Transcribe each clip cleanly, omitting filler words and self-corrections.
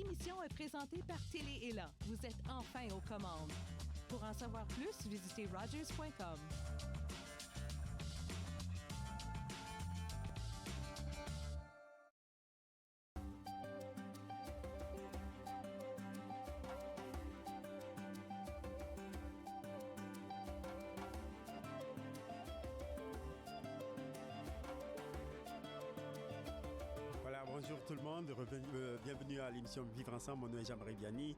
Cette émission est présentée par Télé-Élan. Vous êtes enfin aux commandes. Pour en savoir plus, visitez Rogers.com. Bonjour tout le monde, bienvenue à l'émission Vivre Ensemble, mon nom est Jean-Marie Vianney.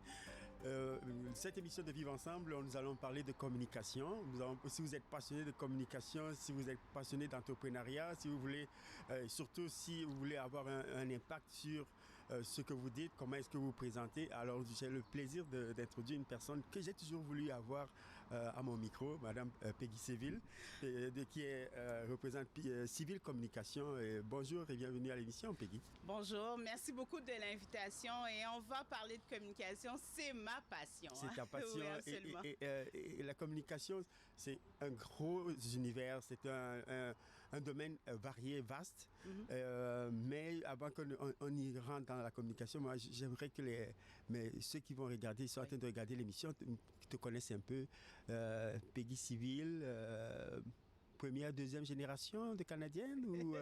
Cette émission de Vivre Ensemble, nous allons parler de communication. Si vous êtes passionné de communication, si vous êtes passionné d'entrepreneuriat, si vous voulez, surtout si vous voulez avoir un impact sur ce que vous dites, comment est-ce que vous vous présentez, alors j'ai le plaisir d'introduire une personne que j'ai toujours voulu avoir à mon micro, Madame Peggy Civil, qui représente Civil Communication. Bonjour et bienvenue à l'émission, Peggy. Bonjour, merci beaucoup de l'invitation et on va parler de communication, c'est ma passion. C'est ta passion. Oui, absolument. Et la communication, c'est un gros univers, c'est un domaine varié, vaste. Mm-hmm. Mais avant qu'on y rentre dans la communication, moi j'aimerais que ceux qui vont regarder, sont en train de regarder l'émission, te connaissent un peu. Peggy Civil, première, deuxième génération de Canadiennes ou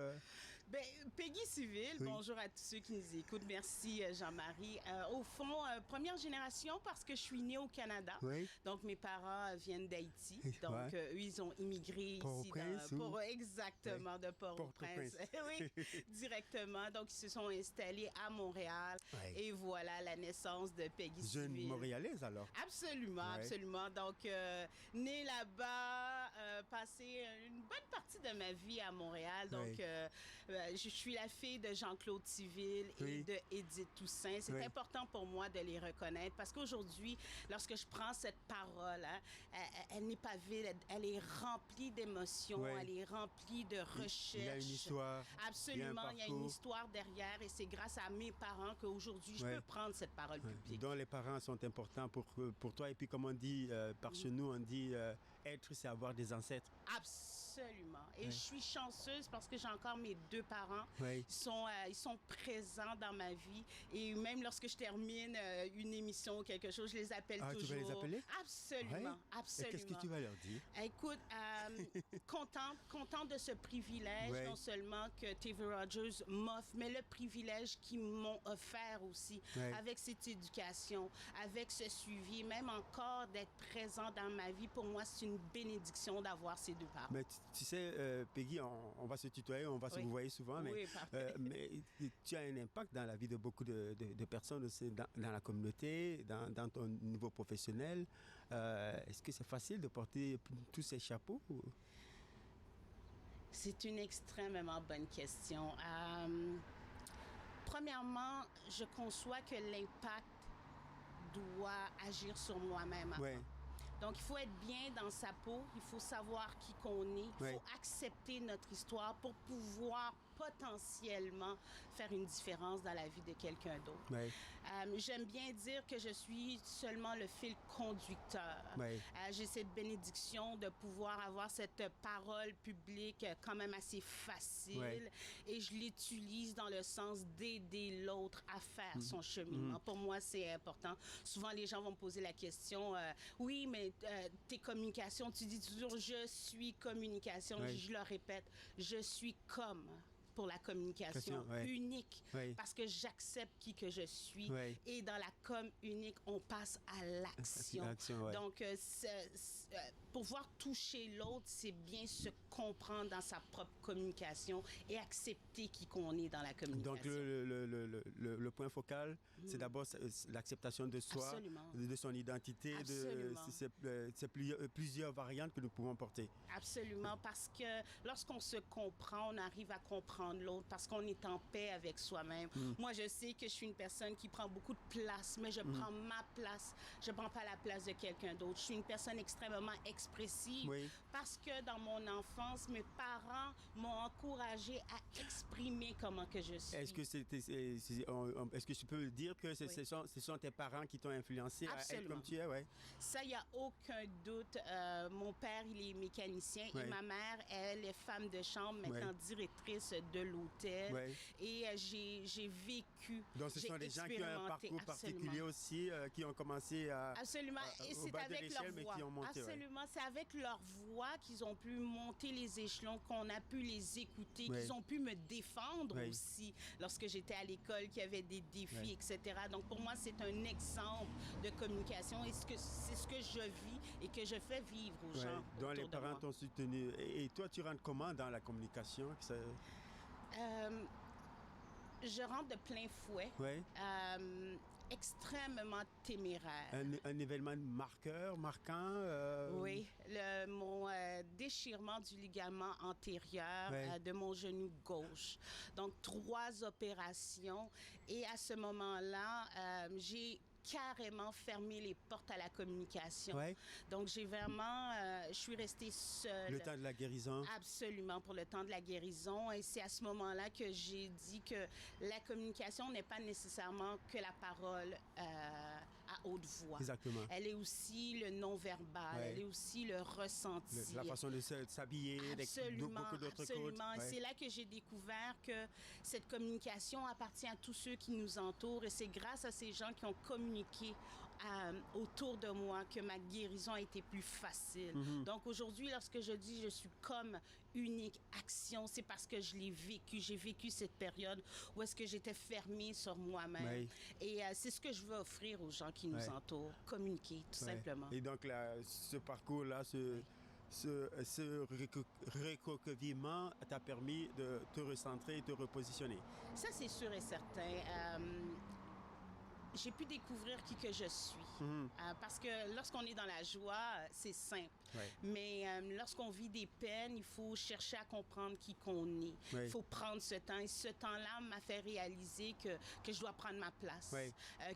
Peggy Civil, oui. Bonjour à tous ceux qui nous écoutent. Merci Jean-Marie. Au fond, première génération parce que je suis née au Canada. Oui. Donc mes parents viennent d'Haïti. Donc eux, ils ont immigré ici. Exactement, de Port-au-Prince. Oui, directement. Donc ils se sont installés à Montréal. Oui. Et voilà la naissance de Peggy Civil. Jeune Montréalaise alors? Absolument, absolument. Donc née là-bas, passé une bonne partie de ma vie à Montréal. Donc, je suis la fille de Jean-Claude Civil et de Édith Toussaint. C'est important pour moi de les reconnaître parce qu'aujourd'hui, lorsque je prends cette parole, elle n'est pas vide, elle est remplie d'émotions, elle est remplie de recherches. Il y a une histoire. Absolument, il y a une histoire derrière et c'est grâce à mes parents qu'aujourd'hui, je peux prendre cette parole publique. Donc, les parents sont importants pour toi. Et puis, comme on dit, par chez nous, on dit être, c'est avoir des ancêtres. Absolument. Et je suis chanceuse parce que j'ai encore mes deux parents. Ils sont présents dans ma vie. Et même lorsque je termine une émission ou quelque chose, je les appelle toujours. Tu vas les appeler? Absolument. Absolument. Et qu'est-ce que tu vas leur dire? Écoute, contente de ce privilège, non seulement que TV Rogers m'offre, mais le privilège qu'ils m'ont offert aussi avec cette éducation, avec ce suivi, même encore d'être présent dans ma vie. Pour moi, c'est une bénédiction d'avoir ces deux parents. Mais tu sais, Peggy, on va se tutoyer, on va se vous voyer souvent, mais tu as un impact dans la vie de beaucoup de personnes aussi, dans la communauté, dans ton niveau professionnel. Est-ce que c'est facile de porter tous ces chapeaux? C'est une extrêmement bonne question. Premièrement, je conçois que l'impact doit agir sur moi-même avant. Donc, il faut être bien dans sa peau, il faut savoir qui qu'on est, il faut accepter notre histoire pour pouvoir potentiellement faire une différence dans la vie de quelqu'un d'autre. J'aime bien dire que je suis seulement le fil conducteur. J'ai cette bénédiction de pouvoir avoir cette parole publique quand même assez facile et je l'utilise dans le sens d'aider l'autre à faire son cheminement. Pour moi, c'est important. Souvent, les gens vont me poser la question, oui, mais tes communications, tu dis toujours « je suis communication ». Je le répète, je suis comme pour la communication unique parce que j'accepte qui que je suis et dans la com unique, on passe à l'action. Donc, pouvoir toucher l'autre, c'est bien se comprendre dans sa propre communication et accepter qui qu'on est dans la communication. Donc, le point focal, c'est d'abord l'acceptation de soi, de son identité. C'est plusieurs variantes que nous pouvons porter. Absolument, parce que lorsqu'on se comprend, on arrive à comprendre l'autre parce qu'on est en paix avec soi-même. Moi, je sais que je suis une personne qui prend beaucoup de place, mais je prends ma place. Je ne prends pas la place de quelqu'un d'autre. Je suis une personne extrêmement expressive. Oui. Parce que dans mon enfance, mes parents m'ont encouragée à exprimer comment que je suis. Est-ce que tu peux dire que ce sont tes parents qui t'ont influencé à être comme tu es? Ouais. Ça, il n'y a aucun doute. Mon père, il est mécanicien et ma mère, elle est femme de chambre, maintenant directrice de l'hôtel. Et j'ai vécu. Donc, ce sont des gens qui ont un parcours particulier aussi, qui ont commencé à. Absolument. Et c'est avec leur voix. Qui ont monté, absolument. C'est avec leur voix qu'ils ont pu monter les échelons, qu'on a pu les écouter, qu'ils ont pu me défendre aussi lorsque j'étais à l'école, qu'il y avait des défis, etc. Donc, pour moi, c'est un exemple de communication et c'est ce que je vis et que je fais vivre aux gens. Donc, les parents t'ont soutenu. Et toi, tu rentres comment dans la communication? Je rentre de plein fouet. Extrêmement téméraire. Un événement marquant? Oui, mon déchirement du ligament antérieur de mon genou gauche. Donc, 3 opérations. Et à ce moment-là, j'ai carrément fermé les portes à la communication. Donc, j'ai vraiment... je suis restée seule. Le temps de la guérison? Absolument, pour le temps de la guérison. Et c'est à ce moment-là que j'ai dit que la communication n'est pas nécessairement que la parole à haute voix. Exactement. Elle est aussi le non-verbal, elle est aussi le ressenti. La façon de s'habiller, beaucoup d'autres codes. Absolument. Et c'est là que j'ai découvert que cette communication appartient à tous ceux qui nous entourent. Et c'est grâce à ces gens qui ont communiqué autour de moi que ma guérison a été plus facile. Donc aujourd'hui, lorsque je dis je suis comme unique action, c'est parce que je l'ai vécu. J'ai vécu cette période où est-ce que j'étais fermée sur moi-même. Et c'est ce que je veux offrir aux gens qui nous entourent. Communiquer, tout simplement. Et donc là, ce parcours-là, ce recroqueviment t'a permis de te recentrer et te repositionner. Ça, c'est sûr et certain. J'ai pu découvrir qui que je suis. Parce que lorsqu'on est dans la joie, c'est simple. Mais lorsqu'on vit des peines, il faut chercher à comprendre qui qu'on est. Il faut prendre ce temps. Et ce temps-là m'a fait réaliser que je dois prendre ma place,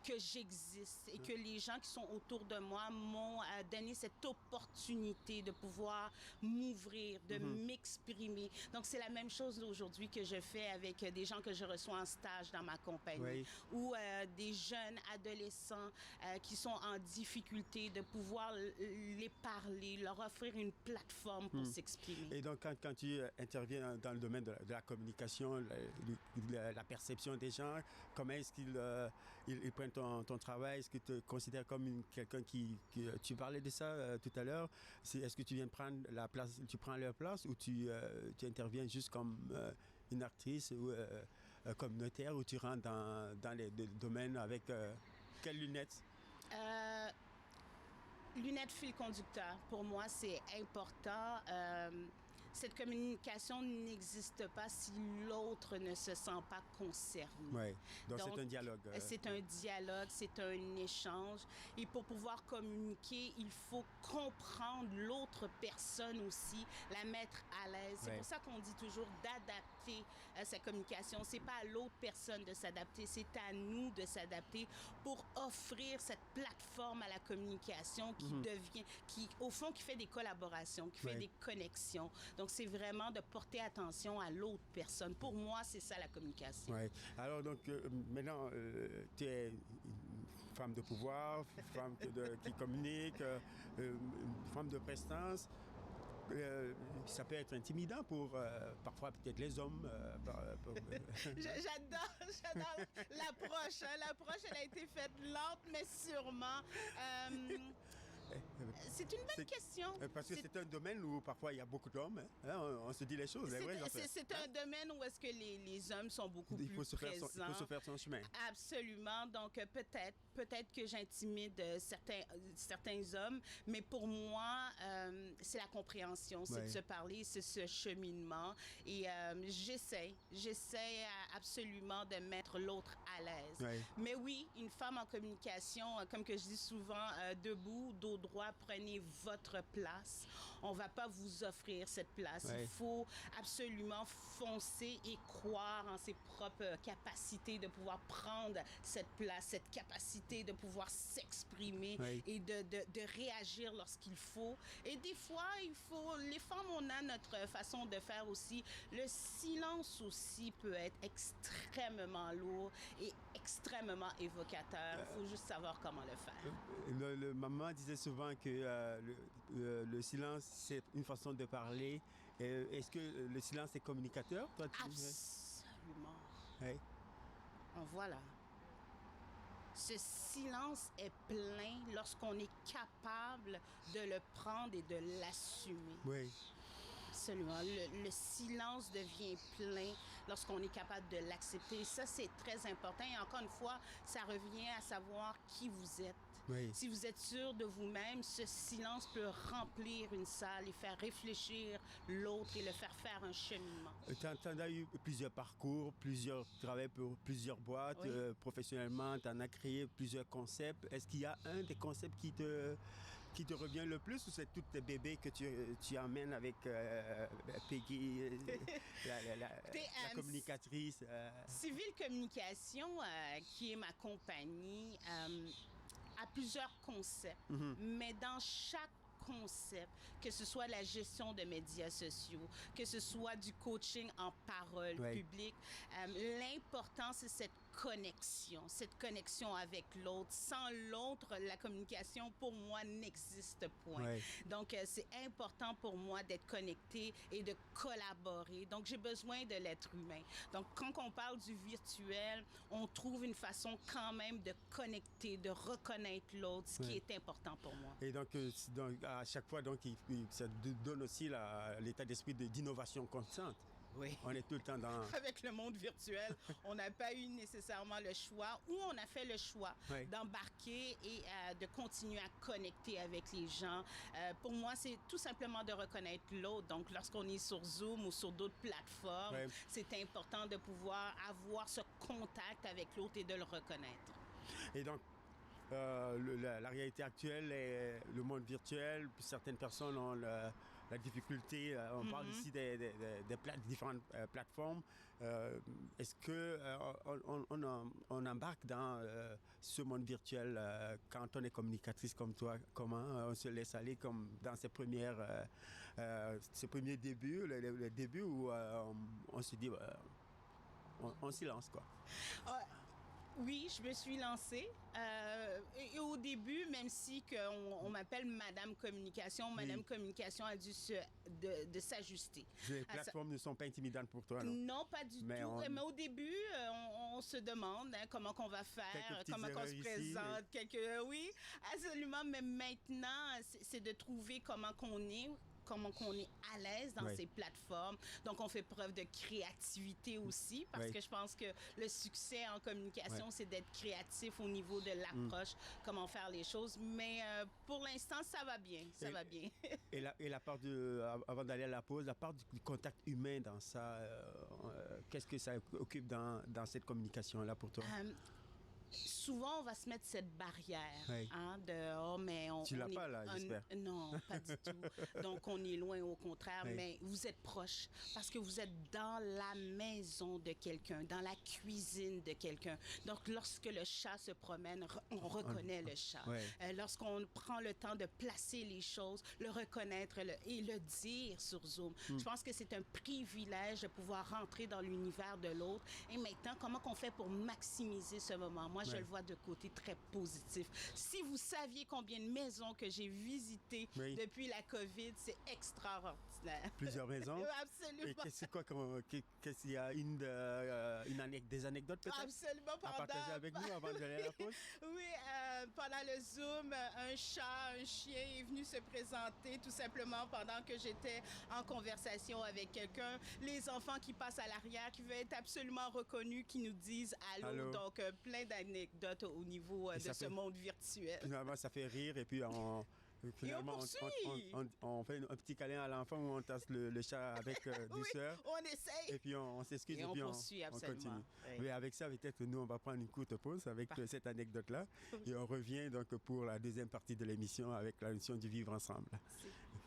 que j'existe et que les gens qui sont autour de moi m'ont donné cette opportunité de pouvoir m'ouvrir, de m'exprimer. Donc, c'est la même chose aujourd'hui que je fais avec des gens que je reçois en stage dans ma compagnie ou des jeunes adolescents qui sont en difficulté, de pouvoir les parler, leur offrir une plateforme pour s'exprimer. Et donc, quand tu interviens dans le domaine de la communication, la perception des gens, comment est-ce qu'ils prennent ton travail? Est-ce que tu te considères comme quelqu'un qui... Tu parlais de ça tout à l'heure. Est-ce que tu viens prendre la place, tu prends leur place ou tu interviens juste comme une actrice ou communautaire ou tu rentres dans les domaines avec quelles lunettes? Lunettes fil conducteur. Pour moi, c'est important. Cette communication n'existe pas si l'autre ne se sent pas concerné. Donc c'est un dialogue. C'est un dialogue, c'est un échange. Et pour pouvoir communiquer, il faut comprendre l'autre personne aussi, la mettre à l'aise. C'est pour ça qu'on dit toujours d'adapter sa communication. C'est pas à l'autre personne de s'adapter, c'est à nous de s'adapter pour offrir cette plateforme à la communication qui devient, au fond, qui fait des collaborations, qui fait des connexions. Donc, c'est vraiment de porter attention à l'autre personne. Pour moi, c'est ça la communication. Alors, donc, maintenant, tu es une femme de pouvoir, femme qui communique, femme de prestance. Ça peut être intimidant pour parfois peut-être les hommes. J'adore l'approche. L'approche, elle a été faite lente, mais sûrement. C'est une bonne question. Parce que c'est un domaine où parfois il y a beaucoup d'hommes. On se dit les choses. C'est un domaine où est-ce que les hommes sont beaucoup plus présents. Il faut se faire son chemin. Absolument. Donc peut-être que j'intimide certains hommes, mais pour moi, c'est la compréhension, c'est de se parler, c'est ce cheminement. Et j'essaie absolument de mettre l'autre à l'aise. Mais oui, une femme en communication, comme que je dis souvent, debout, dos au droit, prenez votre place. On ne va pas vous offrir cette place. Il faut absolument foncer et croire en ses propres capacités de pouvoir prendre cette place, cette capacité de pouvoir s'exprimer et de réagir lorsqu'il faut. Et des fois, les femmes, on a notre façon de faire aussi. Le silence aussi peut être extrêmement lourd et extrêmement évocateur. Il faut juste savoir comment le faire. Maman disait souvent que le silence, c'est une façon de parler. Est-ce que le silence est communicateur? Toi, Absolument. Oui. Voilà. Ce silence est plein lorsqu'on est capable de le prendre et de l'assumer. Oui. Absolument. Le silence devient plein lorsqu'on est capable de l'accepter. Ça, c'est très important. Et encore une fois, ça revient à savoir qui vous êtes. Oui. Si vous êtes sûr de vous-même, ce silence peut remplir une salle et faire réfléchir l'autre et le faire faire un cheminement. Tu as eu plusieurs parcours, travaillé pour plusieurs boîtes. Professionnellement, tu en as créé plusieurs concepts. Est-ce qu'il y a un des concepts qui te revient le plus ou c'est tous tes bébés que tu emmènes avec Peggy, la communicatrice? Civil Communication, qui est ma compagnie, a plusieurs concepts, mais dans chaque concept, que ce soit la gestion de médias sociaux, que ce soit du coaching en parole publique, l'important, c'est cette connexion avec l'autre. Sans l'autre, la communication, pour moi, n'existe point. Donc, c'est important pour moi d'être connecté et de collaborer. Donc, j'ai besoin de l'être humain. Donc, quand on parle du virtuel, on trouve une façon quand même de connecter, de reconnaître l'autre, ce qui est important pour moi. Et donc à chaque fois, ça donne aussi l'état d'esprit d'innovation constante. Oui. On est tout le temps dans... Avec le monde virtuel, on n'a pas eu nécessairement le choix, ou on a fait le choix d'embarquer et de continuer à connecter avec les gens. Pour moi, c'est tout simplement de reconnaître l'autre. Donc, lorsqu'on est sur Zoom ou sur d'autres plateformes, c'est important de pouvoir avoir ce contact avec l'autre et de le reconnaître. Et donc, la réalité actuelle est le monde virtuel. Certaines personnes ont la difficulté. On parle ici des différentes plateformes. Est-ce que on embarque dans ce monde virtuel quand on est communicatrice comme toi? Comment on se laisse aller comme dans ces premiers débuts, le début où on se dit on s'y lance, quoi? Oui, je me suis lancée. Et au début, même si on m'appelle Madame Communication, Madame Communication a dû de s'ajuster. Les plateformes ne sont pas intimidantes pour toi, non? Non, pas du tout. Mais au début, on se demande comment qu'on va faire, comment qu'on se présente. Oui, absolument. Mais maintenant, c'est de trouver comment qu'on est à l'aise dans ces plateformes. Donc, on fait preuve de créativité aussi, parce que je pense que le succès en communication, c'est d'être créatif au niveau de l'approche, comment faire les choses. Mais pour l'instant, ça va bien. Ça va bien. Et la part avant d'aller à la pause, la part du contact humain dans ça, qu'est-ce que ça occupe dans cette communication-là pour toi? Souvent, on va se mettre cette barrière de mais tu l'as pas là, j'espère. Non, pas du tout. Donc, on est loin, au contraire, mais vous êtes proche parce que vous êtes dans la maison de quelqu'un, dans la cuisine de quelqu'un. Donc, lorsque le chat se promène, on reconnaît le chat. Lorsqu'on prend le temps de placer les choses, le reconnaître et le dire sur Zoom. Je pense que c'est un privilège de pouvoir rentrer dans l'univers de l'autre. Et maintenant, comment qu'on fait pour maximiser ce moment? Moi, je le vois de côté très positif. Si vous saviez combien de maisons que j'ai visitées depuis la COVID, c'est extraordinaire. Plusieurs maisons? Absolument. Et c'est quoi? Qu'est-ce qu'il y a des anecdotes peut-être? Absolument. À partager avec nous avant d'aller à la pause? Oui, pendant le Zoom, un chat, un chien est venu se présenter tout simplement pendant que j'étais en conversation avec quelqu'un. Les enfants qui passent à l'arrière, qui veulent être absolument reconnus, qui nous disent allô. Donc, plein d'anecdotes au niveau de ce monde virtuel. Finalement, ça fait rire et puis Finalement, on fait un petit câlin à l'enfant ou on tasse le chat avec douceur. Oui, on essaye. Et puis on s'excuse et puis poursuit, on continue. Oui. Mais avec ça, peut-être nous, on va prendre une courte pause avec cette anecdote-là. Et on revient donc pour la deuxième partie de l'émission avec la notion du vivre ensemble.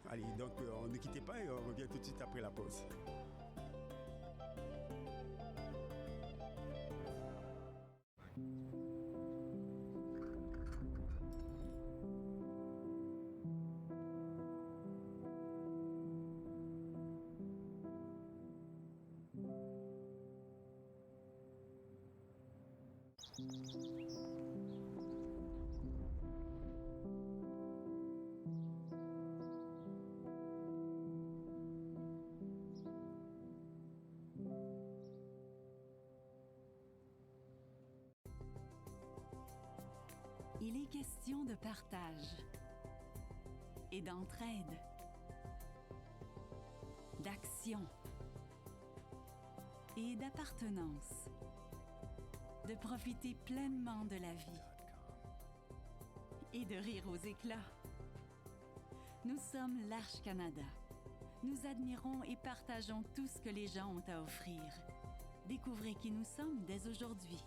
Allez, donc ne quittez pas et on revient tout de suite après la pause. Il est question de partage et d'entraide, d'action et d'appartenance, de profiter pleinement de la vie et de rire aux éclats. Nous sommes l'Arche Canada. Nous admirons et partageons tout ce que les gens ont à offrir. Découvrez qui nous sommes dès aujourd'hui.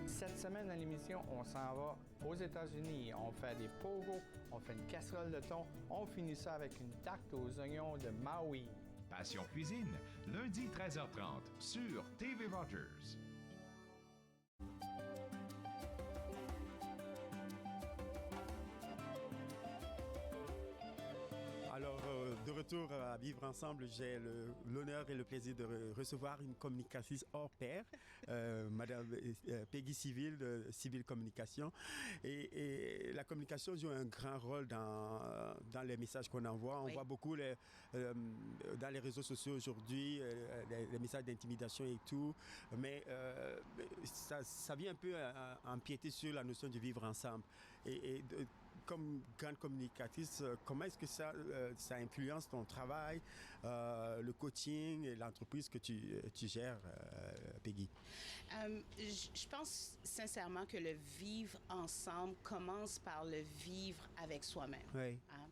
Cette semaine à l'émission, on s'en va aux États-Unis. On fait des pogos, on fait une casserole de thon, on finit ça avec une tarte aux oignons de Maui. Passion Cuisine, lundi 13h30 sur TV Rogers. Alors, de retour à Vivre Ensemble, j'ai l'honneur et le plaisir de recevoir une communicatrice hors pair, Madame Peggy Civil, de Civil Communication. Et la communication joue un grand rôle dans les messages qu'on envoie. On voit beaucoup dans les réseaux sociaux aujourd'hui, les messages d'intimidation et tout. Mais ça vient un peu empiéter sur la notion de vivre ensemble. Comme grande communicatrice, comment est-ce que ça influence ton travail, le coaching et l'entreprise que tu gères, Peggy? Je pense sincèrement que le vivre ensemble commence par le vivre avec soi-même. Oui. Hein?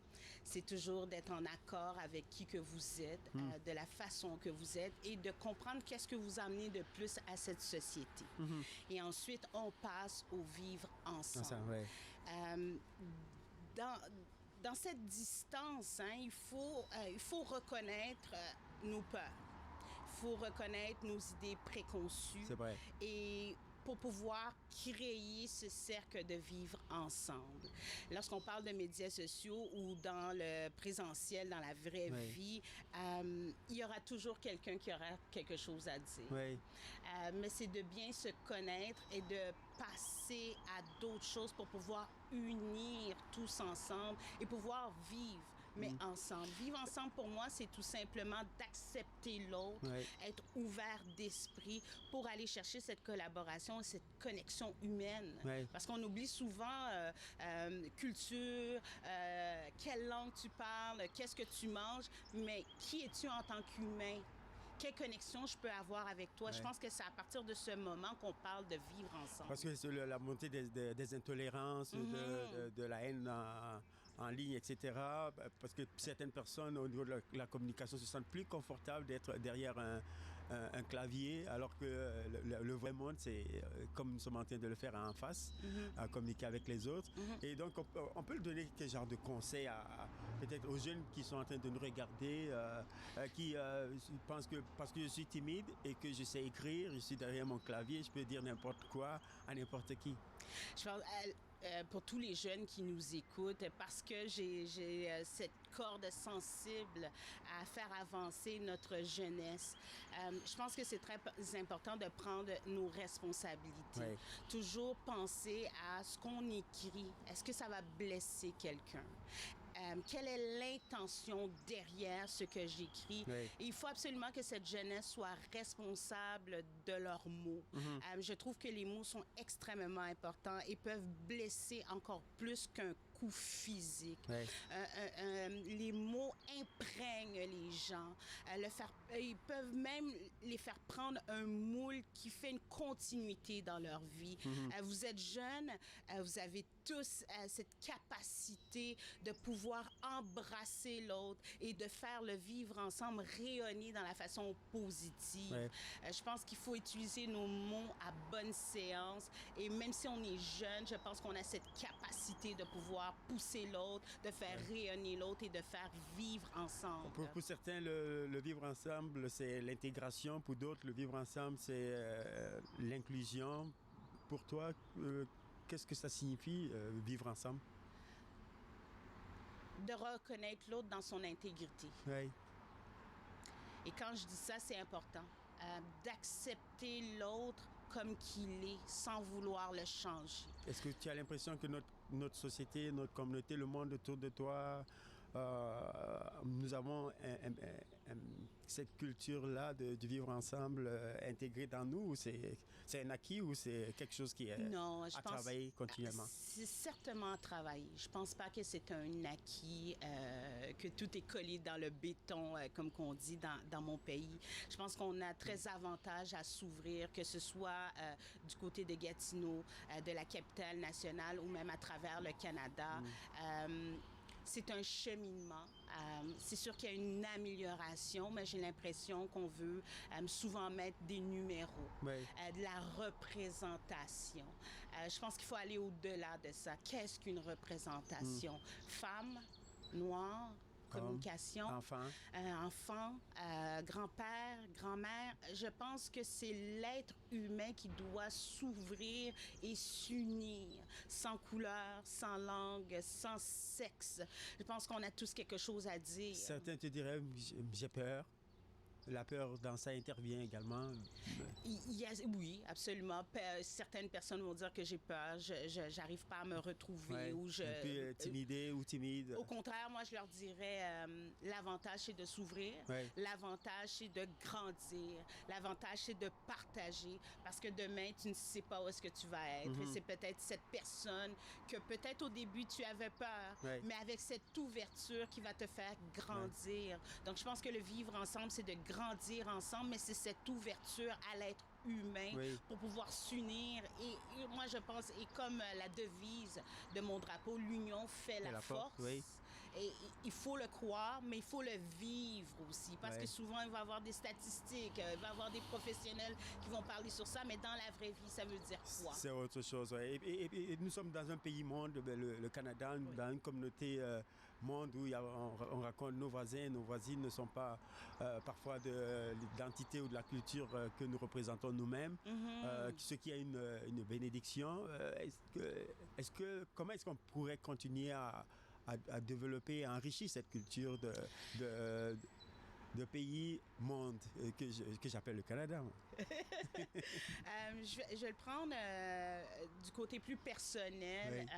C'est toujours d'être en accord avec qui que vous êtes, de la façon que vous êtes et de comprendre qu'est-ce que vous amenez de plus à cette société. Et ensuite, on passe au vivre ensemble. Dans cette distance, hein, il faut reconnaître nos peurs. Il faut reconnaître nos idées préconçues. C'est vrai. Et pour pouvoir créer ce cercle de vivre ensemble. Lorsqu'on parle de médias sociaux ou dans le présentiel, dans la vraie vie, il y aura toujours quelqu'un qui aura quelque chose à dire. Oui. Mais c'est de bien se connaître et de passer à d'autres choses pour pouvoir unir tous ensemble et pouvoir vivre, mais ensemble. Vivre ensemble, pour moi, c'est tout simplement d'accepter l'autre, être ouvert d'esprit pour aller chercher cette collaboration, cette connexion humaine. Parce qu'on oublie souvent culture, quelle langue tu parles, qu'est-ce que tu manges, mais qui es-tu en tant qu'humain? Quelle connexion je peux avoir avec toi? Je pense que c'est à partir de ce moment qu'on parle de vivre ensemble. Parce que c'est la montée des intolérances, de la haine en ligne, etc. Parce que certaines personnes, au niveau de la communication, se sentent plus confortables d'être derrière un clavier, alors que le vrai monde, c'est comme nous sommes en train de le faire en face, à communiquer avec les autres. Et donc, on peut le donner quel genre de conseils peut-être aux jeunes qui sont en train de nous regarder, qui pensent que parce que je suis timide et que je sais écrire, je suis derrière mon clavier, je peux dire n'importe quoi à n'importe qui. Je pense pour tous les jeunes qui nous écoutent, parce que j'ai cette corde sensible à faire avancer notre jeunesse. Je pense que c'est très important de prendre nos responsabilités. Toujours penser à ce qu'on écrit. Est-ce que ça va blesser quelqu'un? Quelle est l'intention derrière ce que j'écris? Et il faut absolument que cette jeunesse soit responsable de leurs mots. Je trouve que les mots sont extrêmement importants et peuvent blesser encore plus qu'un beaucoup physique. Ouais. Les mots imprègnent les gens. Ils peuvent même les faire prendre un moule qui fait une continuité dans leur vie. Vous êtes jeunes, vous avez tous cette capacité de pouvoir embrasser l'autre et de faire le vivre ensemble rayonner dans la façon positive. Ouais. Je pense qu'il faut utiliser nos mots à bonne séance et même si on est jeune, je pense qu'on a cette capacité de pouvoir pousser l'autre, de faire rayonner l'autre et de faire vivre ensemble. Pour certains, le vivre ensemble, c'est l'intégration. Pour d'autres, le vivre ensemble, c'est l'inclusion. Pour toi, qu'est-ce que ça signifie, vivre ensemble? De reconnaître l'autre dans son intégrité. Oui. Et quand je dis ça, c'est important. D'accepter l'autre comme qu'il est, sans vouloir le changer. Est-ce que tu as l'impression que notre société, notre communauté, le monde autour de toi, nous avons cette culture-là de vivre ensemble intégrée dans nous? Ou c'est un acquis ou c'est quelque chose qui est à travailler continuellement? C'est certainement à travailler. Je pense pas que c'est un acquis, que tout est collé dans le béton, comme qu'on dit dans mon pays. Je pense qu'on a très avantage à s'ouvrir, que ce soit du côté de Gatineau, de la capitale nationale ou même à travers le Canada. C'est un cheminement. C'est sûr qu'il y a une amélioration, mais j'ai l'impression qu'on veut souvent mettre des numéros, de la représentation. Je pense qu'il faut aller au-delà de ça. Qu'est-ce qu'une représentation? Femme, noire, communication, enfant, grand-père, grand-mère. Je pense que c'est l'être humain qui doit s'ouvrir et s'unir, sans couleur, sans langue, sans sexe. Je pense qu'on a tous quelque chose à dire. Certains te diraient, j'ai peur. La peur dans ça intervient également. Oui, absolument. Certaines personnes vont dire que j'ai peur, j'arrive pas à me retrouver ou je. Un peu timidé ou timide. Au contraire, moi je leur dirais l'avantage c'est de s'ouvrir, l'avantage c'est de grandir, l'avantage c'est de partager parce que demain tu ne sais pas où est-ce que tu vas être et c'est peut-être cette personne que peut-être au début tu avais peur, mais avec cette ouverture qui va te faire grandir. Donc je pense que le vivre ensemble c'est de grandir ensemble, mais c'est cette ouverture à l'être humain pour pouvoir s'unir. Et moi, je pense, et comme la devise de mon drapeau, l'union fait la force. Et il faut le croire, mais il faut le vivre aussi. Parce que souvent, il va y avoir des statistiques, il va y avoir des professionnels qui vont parler sur ça, mais dans la vraie vie, ça veut dire quoi? C'est autre chose, et nous sommes dans un pays monde, le Canada, dans une communauté monde où on raconte nos voisins, nos voisines ne sont pas parfois de l'identité ou de la culture que nous représentons nous-mêmes, ce qui a une bénédiction. Comment est-ce qu'on pourrait continuer à développer, à enrichir cette culture de pays monde que j'appelle le Canada? Je vais le prendre du côté plus personnel.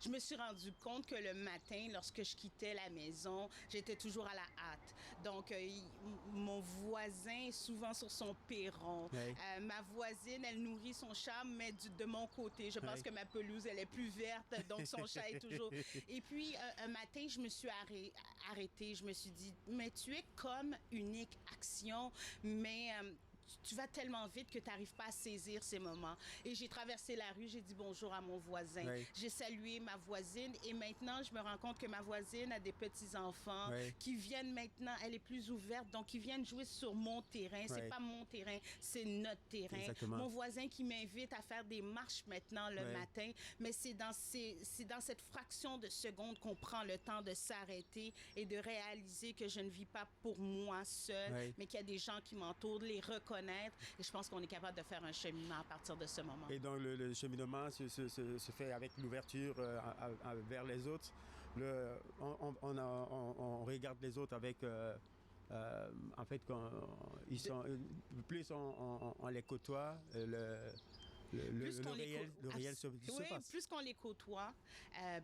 Je me suis rendu compte que le matin, lorsque je quittais la maison, j'étais toujours à la hâte. Donc, mon voisin est souvent sur son perron. Ma voisine, elle nourrit son chat, mais de mon côté. Je pense que ma pelouse, elle est plus verte, donc son chat est toujours... Et puis, un matin, je me suis arrêtée. Je me suis dit, mais tu es comme unique action, mais... tu vas tellement vite que tu n'arrives pas à saisir ces moments. Et j'ai traversé la rue, j'ai dit bonjour à mon voisin. J'ai salué ma voisine et maintenant, je me rends compte que ma voisine a des petits-enfants qui viennent maintenant, elle est plus ouverte, donc ils viennent jouer sur mon terrain. C'est pas mon terrain, c'est notre terrain. Exactement. Mon voisin qui m'invite à faire des marches maintenant le matin, mais c'est dans cette fraction de seconde qu'on prend le temps de s'arrêter et de réaliser que je ne vis pas pour moi seule, mais qu'il y a des gens qui m'entourent, les reconnaître. Et je pense qu'on est capable de faire un cheminement à partir de ce moment. Et donc, le cheminement se fait avec l'ouverture vers les autres. On regarde les autres avec... en fait, quand ils sont, plus on les côtoie, le réel se passe. Plus qu'on les côtoie,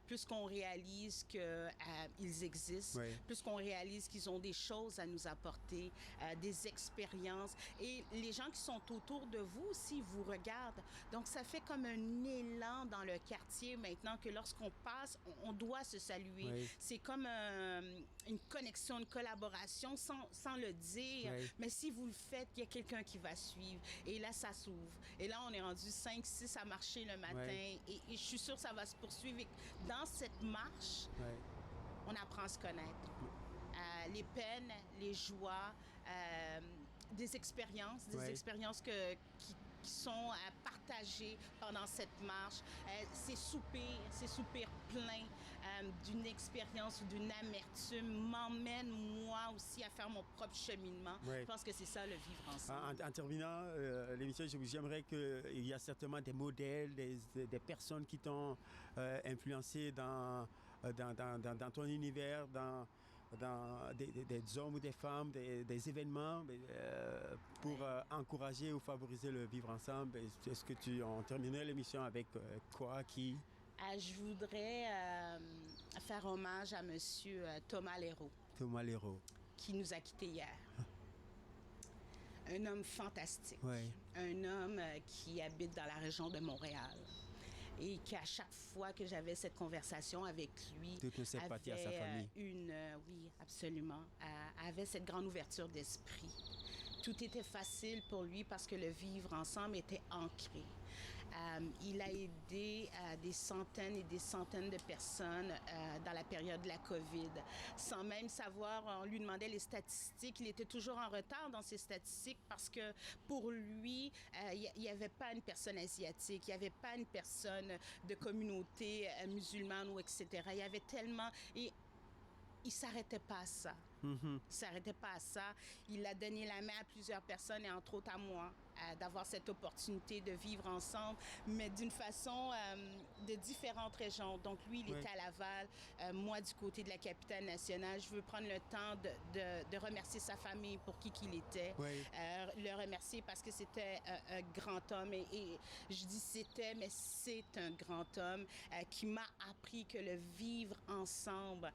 plus qu'on réalise qu'ils existent, plus qu'on réalise qu'ils ont des choses à nous apporter, des expériences. Et les gens qui sont autour de vous aussi vous regardent. Donc, ça fait comme un élan dans le quartier maintenant que lorsqu'on passe, on doit se saluer. Oui. C'est comme une connexion, une collaboration sans le dire. Oui. Mais si vous le faites, il y a quelqu'un qui va suivre. Et là, ça s'ouvre. Et là, on est rendu 5, 6 à marcher le matin. Oui. Et je suis sûre que ça va se poursuivre. Et dans cette marche, on apprend à se connaître. Les peines, les joies, des expériences qui sont partagées pendant cette marche. Ces soupirs pleins d'une expérience ou d'une amertume m'emmènent moi aussi à faire mon propre cheminement. Je pense que c'est ça, le vivre ensemble. En terminant l'émission, j'aimerais qu'il y a certainement des modèles, des personnes qui t'ont influencé dans ton univers, dans des hommes ou des femmes, des événements pour encourager ou favoriser le vivre ensemble. Est-ce que on terminait l'émission avec quoi, qui? Je voudrais faire hommage à M. Thomas Leroux. Thomas Leroux. Qui nous a quittés hier. Un homme fantastique. Oui. Un homme qui habite dans la région de Montréal. Et qu'à chaque fois que j'avais cette conversation avec lui, toute une sympathie à sa famille. Oui, absolument, avait cette grande ouverture d'esprit. Tout était facile pour lui parce que le vivre ensemble était ancré. Il a aidé des centaines et des centaines de personnes dans la période de la COVID. Sans même savoir, on lui demandait les statistiques. Il était toujours en retard dans ses statistiques parce que pour lui, il n'y avait pas une personne asiatique, il n'y avait pas une personne de communauté musulmane ou etc. Il y avait tellement... Et il ne s'arrêtait pas à ça. Mm-hmm. Il ne s'arrêtait pas à ça. Il a donné la main à plusieurs personnes et entre autres à moi, d'avoir cette opportunité de vivre ensemble, mais d'une façon de différentes régions. Donc lui, il était à Laval, moi du côté de la capitale nationale. Je veux prendre le temps de remercier sa famille pour qui qu'il était, le remercier parce que c'était un grand homme et je dis c'était, mais c'est un grand homme qui m'a appris que le vivre ensemble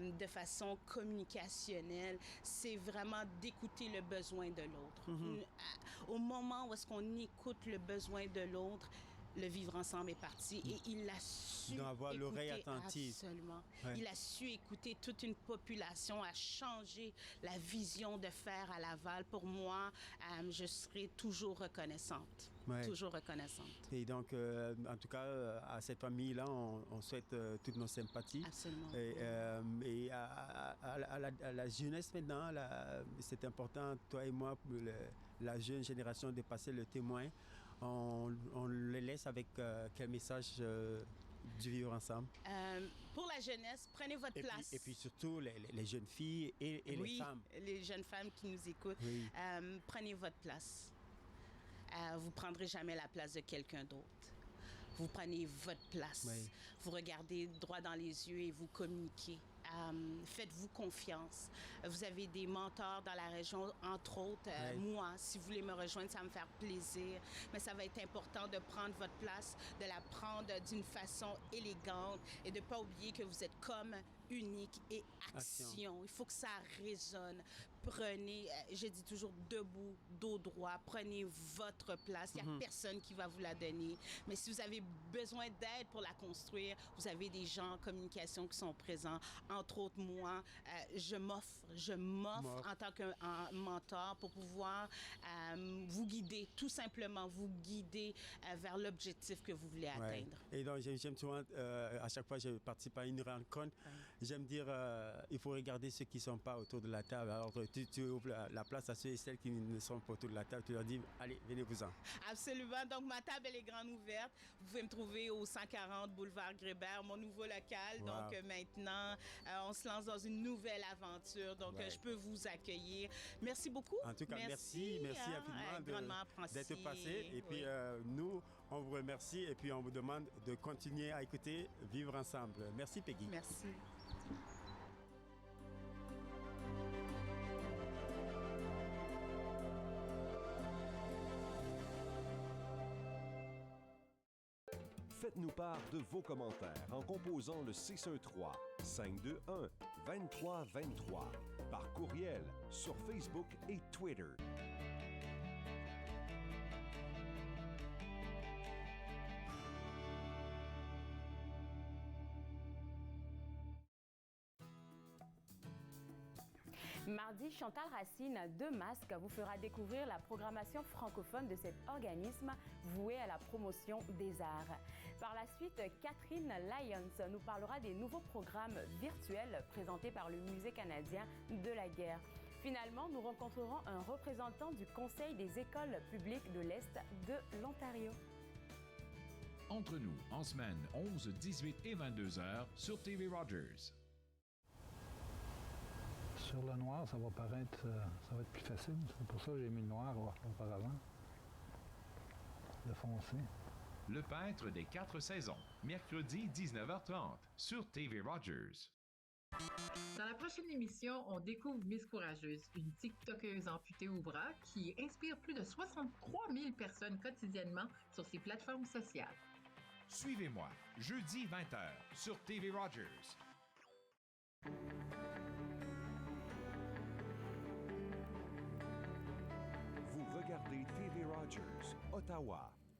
de façon communicationnelle, c'est vraiment d'écouter le besoin de l'autre. Mm-hmm. Au moment où est-ce qu'on écoute le besoin de l'autre, le vivre ensemble est parti et il a su avoir l'oreille attentive. Absolument. Ouais. Il a su écouter toute une population, a changé la vision de faire à Laval. Pour moi, je serai toujours reconnaissante. Ouais. Toujours reconnaissante. Et donc, en tout cas, à cette famille-là, on souhaite toutes nos sympathies. Absolument. Et à la jeunesse maintenant, c'est important, toi et moi, pour la jeune génération, de passer le témoin. On les laisse avec quel message du vivre ensemble? Pour la jeunesse, prenez votre place. Et puis surtout les jeunes filles et les femmes. Les jeunes femmes qui nous écoutent, prenez votre place. Vous ne prendrez jamais la place de quelqu'un d'autre. Vous prenez votre place. Oui. Vous regardez droit dans les yeux et vous communiquez. Faites-vous confiance. Vous avez des mentors dans la région, entre autres. Moi, si vous voulez me rejoindre, ça va me faire plaisir. Mais ça va être important de prendre votre place, de la prendre d'une façon élégante et de ne pas oublier que vous êtes comme unique et action. Il faut que ça résonne. Prenez, je dis toujours debout, dos droit, prenez votre place. Il n'y a personne qui va vous la donner. Mais si vous avez besoin d'aide pour la construire, vous avez des gens en communication qui sont présents. Entre autres, moi, je m'offre en tant que mentor pour pouvoir vous guider, tout simplement vous guider vers l'objectif que vous voulez atteindre. Et donc, j'aime souvent, à chaque fois que je participe à une rencontre, j'aime dire, il faut regarder ceux qui ne sont pas autour de la table. Alors, tu ouvres la place à ceux et celles qui ne sont pas autour de la table. Tu leur dis, allez, venez-vous-en. Absolument. Donc, ma table, elle est grande ouverte. Vous pouvez me trouver au 140 Boulevard Grébert, mon nouveau local. Wow. Donc, maintenant, on se lance dans une nouvelle aventure. Donc, je peux vous accueillir. Merci beaucoup. En tout cas, merci infiniment d'être passé. Et puis, nous, on vous remercie et puis on vous demande de continuer à écouter Vivre ensemble. Merci, Peggy. Merci. Faites-nous part de vos commentaires en composant le 613-521-2323 par courriel sur Facebook et Twitter. Mardi, Chantal Racine, de Masque, vous fera découvrir la programmation francophone de cet organisme voué à la promotion des arts. Par la suite, Catherine Lyons nous parlera des nouveaux programmes virtuels présentés par le Musée canadien de la guerre. Finalement, nous rencontrerons un représentant du Conseil des écoles publiques de l'Est de l'Ontario. Entre nous, en semaine, 11, 18 et 22 heures sur TV Rogers. Sur le noir, ça va paraître, ça va être plus facile. C'est pour ça que j'ai mis le noir auparavant. Le foncé. Le peintre des 4 saisons, mercredi 19h30 sur TV Rogers. Dans la prochaine émission, on découvre Miss Courageuse, une TikTokeuse amputée au bras qui inspire plus de 63 000 personnes quotidiennement sur ses plateformes sociales. Suivez-moi, jeudi 20h sur TV Rogers. Vous regardez TV Rogers, Ottawa.